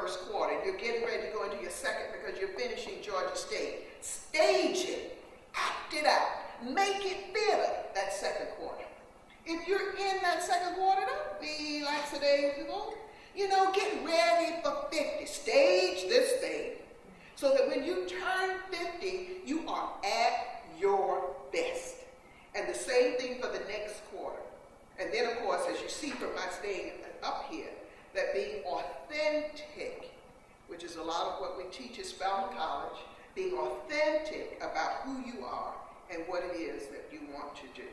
first quarter. You're getting ready to go into your second because you're finishing Georgia State. Stage it. Act it out. Make it theater that second quarter. If you're in that second quarter, don't be lackadaisical. You know, get ready for 50. Stage this thing. So that when you turn 50, you are at your best. And the same thing for the next quarter. And then, of course, as you see from my staying up here, that being authentic, which is a lot of what we teach at Spelman College, being authentic about who you are and what it is that you want to do.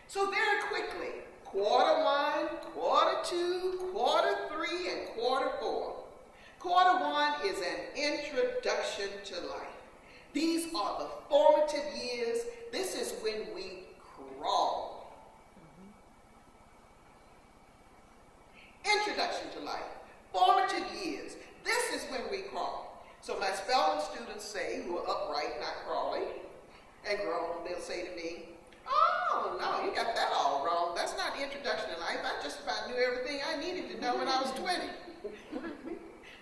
So very quickly, quarter one, quarter two, quarter three, and quarter four. Quarter one is an introduction to life. These are the formative years. This is when we crawl. Introduction to life. Formative years. This is when we crawl. So my spelling students say, who are upright, not crawling, and grown, they'll say to me, oh, no, you got that all wrong. That's not the introduction to life. I just about knew everything I needed to know when I was 20.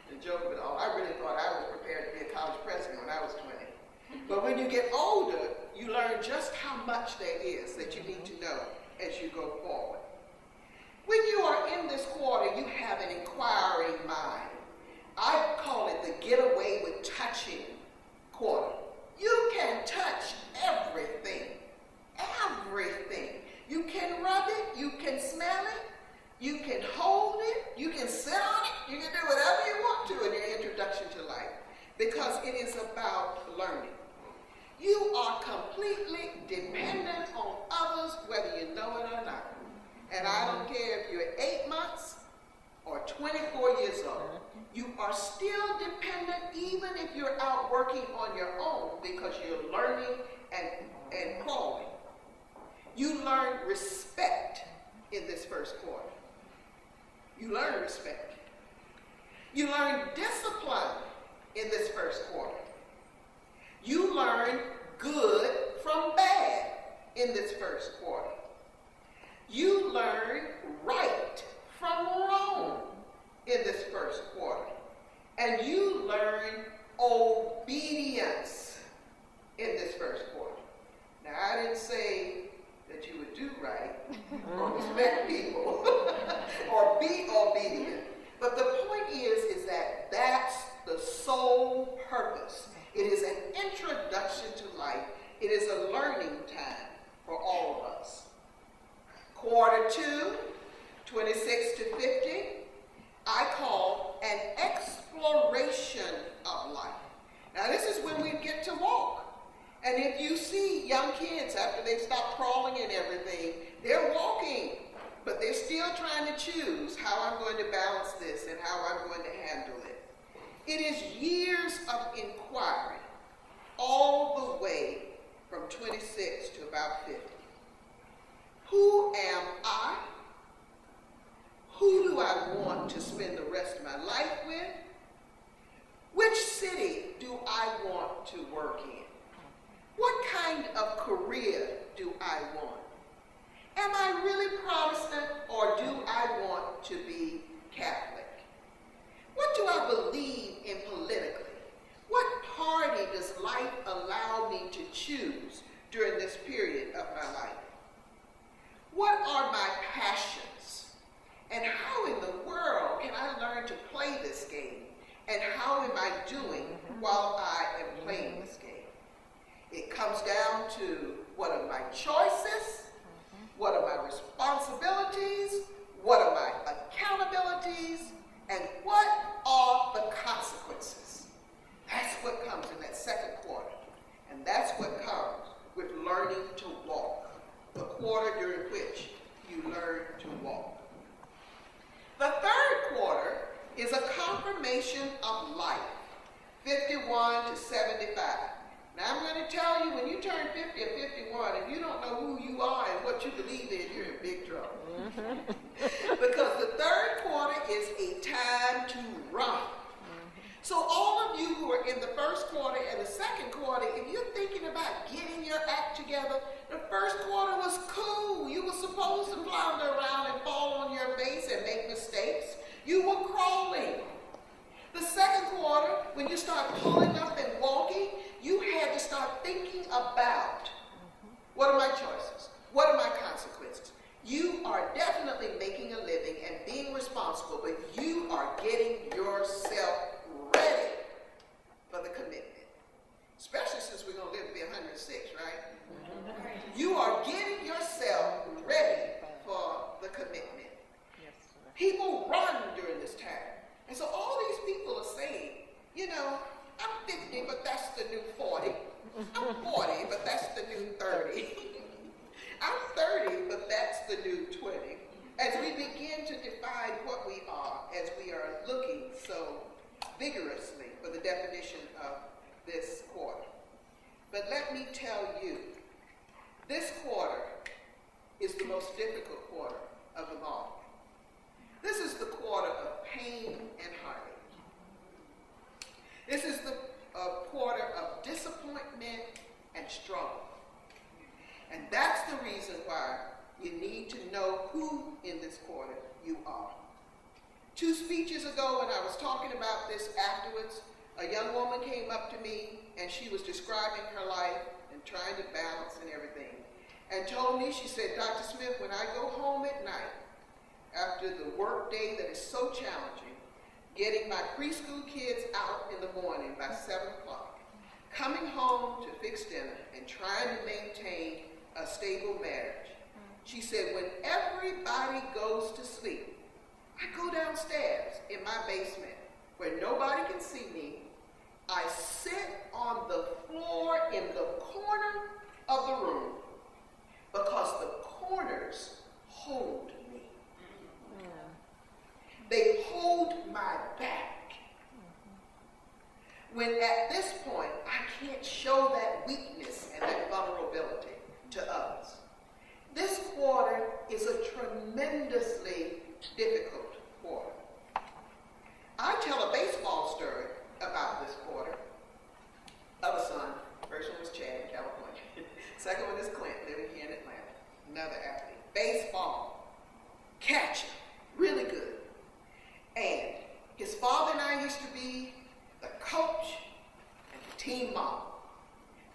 The joke of it all, I really thought I was prepared to be a college president when I was 20. But when you get older, you learn just how much there is that you need to know as you go forward. When you are in this quarter, you have an inquiring mind. I call it the get away with touching quarter. You can touch everything. Everything. You can rub it, you can smell it, you can hold it, you can sit on it, you can do whatever you want to in your introduction to life, because it is about learning. You are completely dependent on others, whether you know it or not. And I don't care if you're 8 months or 24 years old. You are still dependent even if you're out working on your own, because you're learning and crawling. You learn respect in this first quarter. You learn respect. You learn discipline in this first quarter. You learn good from bad in this first quarter. You learn right from wrong in this first quarter. And you learn obedience in this first quarter. Now, I didn't say that you would do right or respect people or be obedient. But the point is that that's the sole purpose. It is an introduction to life. It is a learning time for all of us. Quarter two, 26 to 50, I call an exploration of life. Now this is when we get to walk. And if you see young kids after they stop crawling and everything, they're walking, but they're still trying to choose how I'm going to balance this and how I'm going to handle it. It is years of inquiry, all the way from 26 to about 50. Who am I? Who do I want to spend the rest of my life with? Which city do I want to work in? What kind of career do I want? Am I really Protestant, or do I want to be Catholic? What do I believe in politically? What party does life allow me to choose during this period of my life? What are my passions? And how in the world can I learn to play this game? And how am I doing while I am playing this game? It comes down to, what are my choices? What are my responsibilities? What are my accountabilities? And what are the consequences? That's what comes in that second quarter. And that's what comes with learning to walk. The quarter during which you learn to walk. The third quarter is a confirmation of life, 51 to 75. Now I'm going to tell you, when you turn 50 or 51, if you don't know who you are and what you believe in, you're in big trouble. Because the third quarter is a time to run. So all of you who are in the first quarter and the second quarter, if you're thinking about getting your act together, the first quarter was cool. You were supposed to flounder around and fall on your face and make mistakes. You were crawling. are definitely making a living and being responsible, but you are getting yourself ready for the commitment. Especially since we're going to live to be 106, right? You are getting yourself ready for the commitment. People run during this time. And so all these people are saying, you know, I'm 50, but that's the new 40. I'm 40, but that's the new 30. I'm 30, but that's the new 20. As we begin to define what we are, as we are looking so vigorously for the definition of this quarter. But let me tell you, this quarter is the most difficult quarter of them all. This is the quarter of pain and heartache. This is the quarter of disappointment and struggle. And that's the reason why you need to know who in this quarter you are. 2 speeches ago, when I was talking about this afterwards, a young woman came up to me and she was describing her life and trying to balance and everything. And told me, she said, Dr. Smith, when I go home at night, after the work day that is so challenging, getting my preschool kids out in the morning by 7 o'clock, coming home to fix dinner and trying to maintain a stable marriage. She said, when everybody goes to sleep, I go downstairs in my basement where nobody can see me. I sit on the floor in the corner of the room because the corners hold me. They hold my back. When at this point, I can't show that weakness and that vulnerability to others. This quarter is a tremendously difficult quarter. I tell a baseball story about this quarter of a son. First one was Chad in California. Second one is Clint, living here in Atlanta. Another athlete. Baseball. Catcher. Really good. And his father and I used to be the coach and the team mom.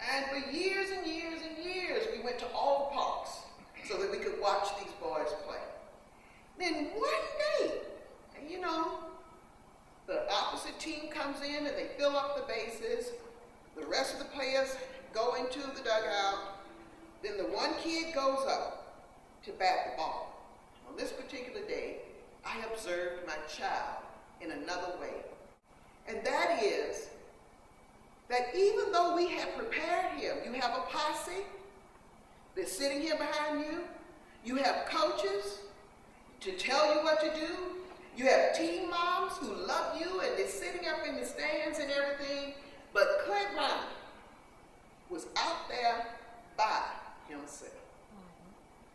And for years and years and years, we went to all the parks so that we could watch these boys play. Then one day, and you know, the opposite team comes in and they fill up the bases. The rest of the players go into the dugout. Then the one kid goes up to bat the ball. On this particular day, I observed my child in another way. And that is that even though we have prepared him, you have a posse that's sitting here behind you, you have coaches to tell you what to do, you have team moms who love you and they're sitting up in the stands and everything, but Clint Ryan was out there by himself.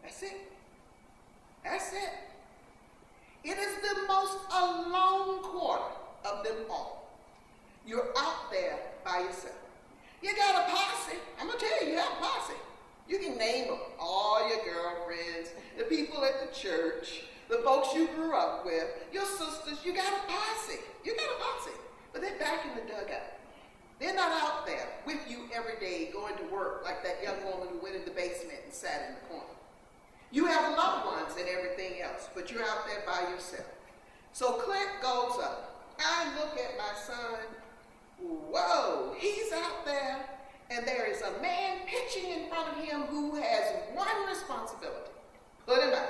That's it. That's it. It is the most alone quarter of them all. You're out there by yourself. You got a posse. I'm going to tell you, you have a posse. You can name them. All your girlfriends, the people at the church, the folks you grew up with, your sisters. You got a posse. You got a posse. But they're back in the dugout. They're not out there with you every day going to work like that young woman who went in the basement and sat in the corner. You have loved ones and everything else, but you're out there by yourself. So Clint goes up. I look at my son. Whoa, he's out there, and there is a man pitching in front of him who has one responsibility. Put him out.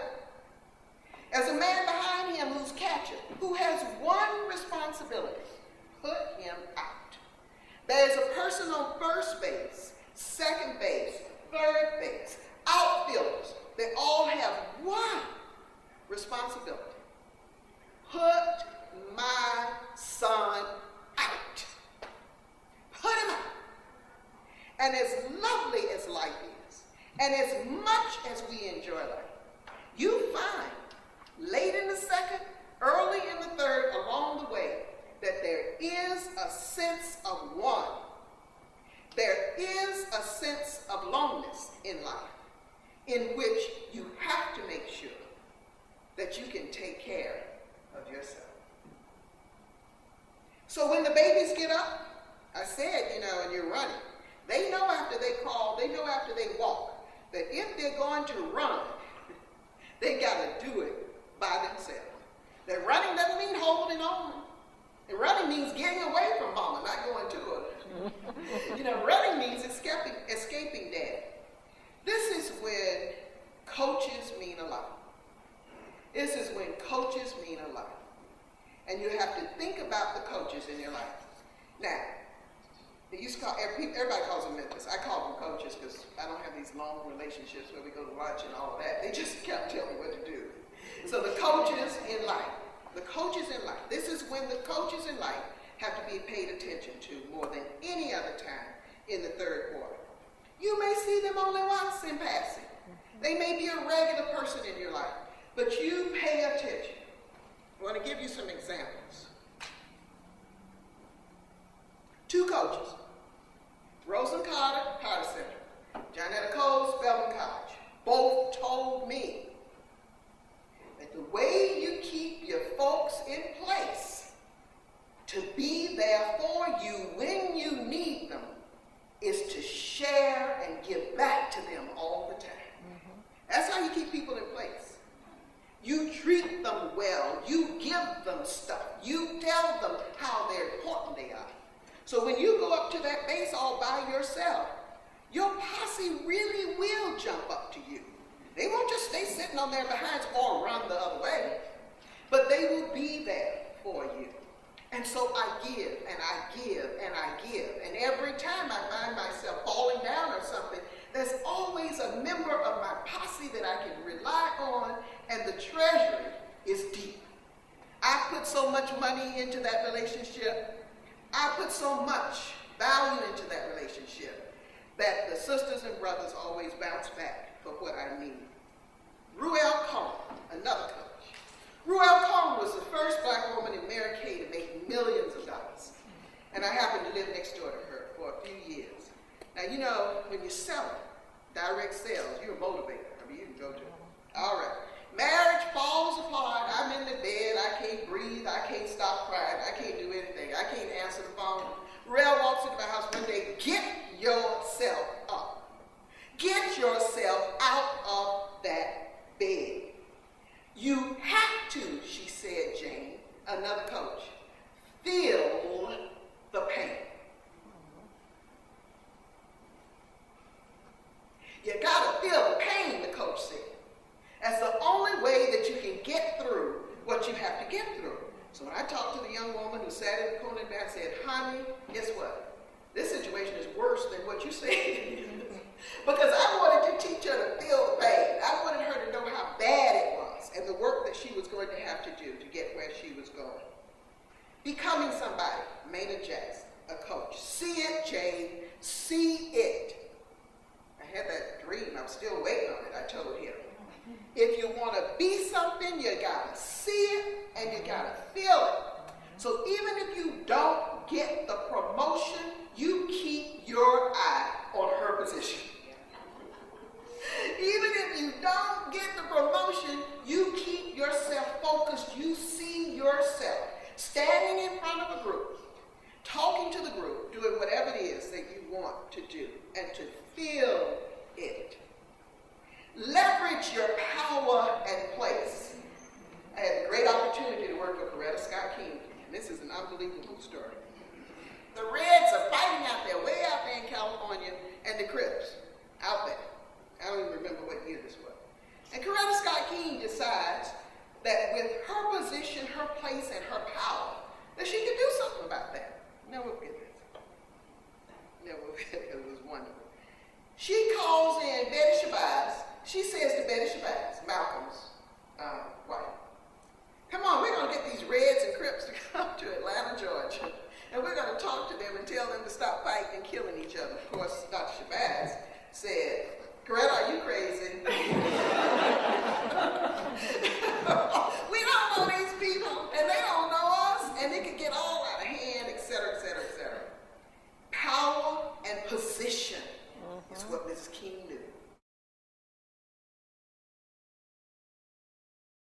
There's a man behind him who's catcher, who has one responsibility. Put him out. There's a person on first base, second base, third base, outfielders. They all have one responsibility. Put my son out. Put him out. And as lovely as life is, and as much as we enjoy life, you find late in the second, early in the third, along the way, that there is a sense of one. There is a sense of loneliness in life, in which you have to make sure that you can take care of yourself. So when the babies get up, I said, and you're running, they know after they crawl, they know after they walk, that if they're going to run, They got to do it by themselves. That running doesn't mean holding on. And running means getting away from mama, not going to her. Running means escaping dad. This is when coaches mean a lot. This is when coaches mean a lot. And you have to think about the coaches in your life. Now, they used to call, everybody calls them mentors. I call them coaches because I don't have these long relationships where we go to lunch and all of that. They just kept telling me what to do. So the coaches in life. The coaches in life. This is when the coaches in life have to be paid attention to more than any other time in the third quarter. You may see them only once in passing. They may be a regular person in your life, but you pay attention. I want to give you some examples. 2 coaches, Rosen Carter Center, Johnetta Cole, Spelman College, both told me that the way you keep your folks in place to be there for you when you need them is to share and give back to them all the time. That's how you keep people in place. You treat them well. You give them stuff. You tell them how important they are. So when you go up to that base all by yourself, your posse really will jump up to you. They won't just stay sitting on their behinds or run the other way, but they will be there for you. And so I give, and I give, and I give. And every time I find myself falling down or something, there's always a member of my posse that I can rely on, and the treasury is deep. I put so much money into that relationship. I put so much value into that relationship that the sisters and brothers always bounce back for what I need. Ruel Cohen, another coach. Ruel Cohen was the first black woman in Mary Kay to make millions of dollars. And I happened to live next door to her for a few years. Now, when you're selling direct sales, you're a motivator. You can go to it. All right. Marriage falls apart. I'm in the bed. I can't breathe. I can't stop crying. I can't do anything. I can't answer the phone. Ruel walks into my house one day. Get yourself up. Get yourself out of that bed. You have to, she said, Jane, another coach, feel the pain. You gotta feel the pain, the coach said. That's the only way that you can get through what you have to get through. So when I talked to the young woman who sat in the corner and I said, honey, guess what? This situation is worse than what you said. Because I wanted to teach her to feel the pain. I wanted her to know how bad it was and the work that she was going to have to do to get where she was going. Becoming somebody, Maynard Jackson, a coach. See it, Jane, see it. I had that dream. I'm still waiting on it. I told him. If you want to be something, you got to see it and you got to feel it. So even if you don't get the promotion, you keep your eye on her position. Even if you don't get the promotion, you keep yourself focused. You see yourself standing in front of a group, talking to the group, doing whatever it is that you want to do, and to feel it. Leverage your power and place. I had a great opportunity to work with Coretta Scott King, and this is an unbelievable story. The Reds are fighting out there, way out there in California, and the Crips out there. I don't even remember what year this was. And Coretta Scott King decides that with her position, her place, and her power, that she can do something about that. Never forget this. Never forget it. It was wonderful. She calls in Betty Shabazz. She says to Betty Shabazz, Malcolm's